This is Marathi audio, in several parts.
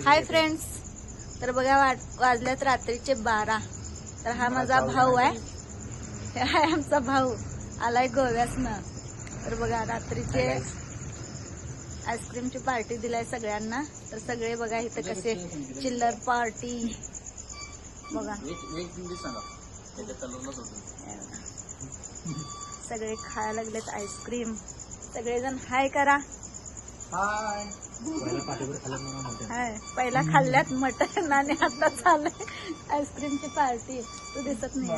हाय फ्रेंड्स, तर बघा वाजल्यात रात्रीचे 12. तर हा माझा भाऊ आहे, हा आमचा भाऊ आलाय गोव्यासनं. तर बघा रात्रीचे आईस्क्रीमची पार्टी दिलाय सगळ्यांना. तर सगळे बघा इथं कसे चिल्लर पार्टी बघा, सगळे खायला लागलेत आईस्क्रीम. सगळेजण हाय करा. हाय. पहिला खाल्ल्यात मटन आणि आता चाललंय आईस्क्रीमची पार्टी. तू दिसत नाही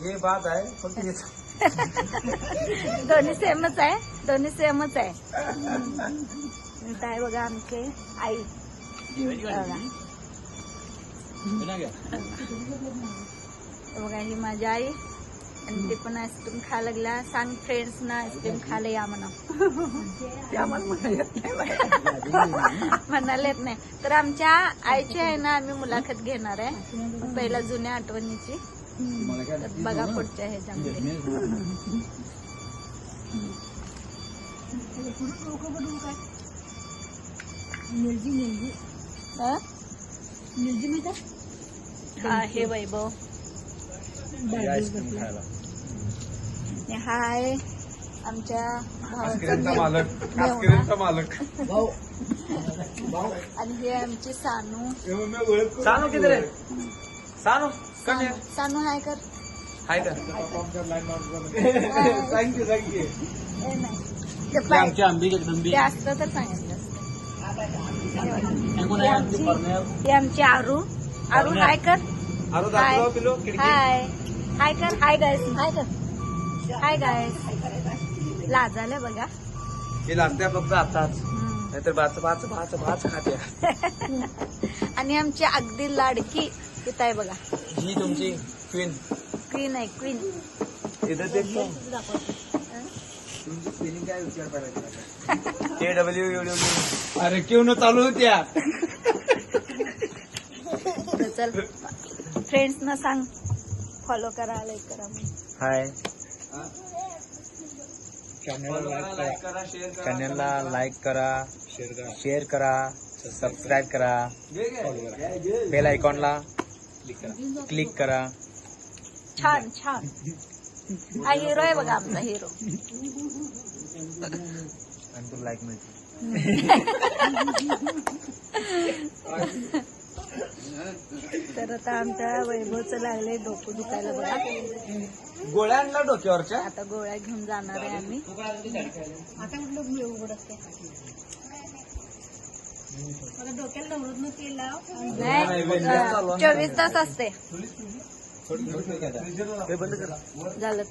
हे बात आहे, दोन्ही सेमच आहे, दोन्ही सेमच आहे. काय बघा आमचे आई बघा, ही माझी आई आणि ते पण आईस्क्रीम खायला लागला. सांग फ्रेंड्स ना आईस्क्रीम खायला या म्हणा. म्हणाले येत नाही. तर आमच्या आईची आहे ना, आम्ही मुलाखत घेणार आहे पहिला जुन्या आठवणीची. बघा पुढच्या ह्याच्यामध्ये. हा हे वैभव. हाय आमच्या मालक. आणि हे आमची सानू. सानू किती रे? सानू सानू हाय कर. हाय कर. थँक्यू. ते असतं तर सांगितलं. हे आमची आरू. आरू हाय कर. हाय हाय कर. हाय गायस. हाय कर. हाय गायस. लाजाले बघा. हे लागते फक्त आताच, नाहीतर भाच खाते. आणि आमची अगदी लाडकी तिथं आहे बघा, ही तुमची क्वीन. क्वीन आहे, क्वीन. इथं ते तुमची स्पेलिंग काय विचार करायचा? KWW. अरे क्यों न चालू होत्या. चल फ्रेंड्स ना सांग, फॉलो करा, लाईक करा. हाय. चॅनलला लाईक करा, शेअर करा, सबस्क्राईब करा, बेल आयकॉनला क्लिक करा. छान छान. हा हिरो आहे बघा, आमचा हिरो. आणि तू लाईक मिळते. तर आता आमच्या वैभवचं लागले डोकं दुखायला बघा. गोळ्या आणला डोक्यावरच्या. आता गोळ्या घेऊन जाणार आहे आम्ही. आता कुठलं उघड असते डोक्याला नाही, 24 तास असते. झालं.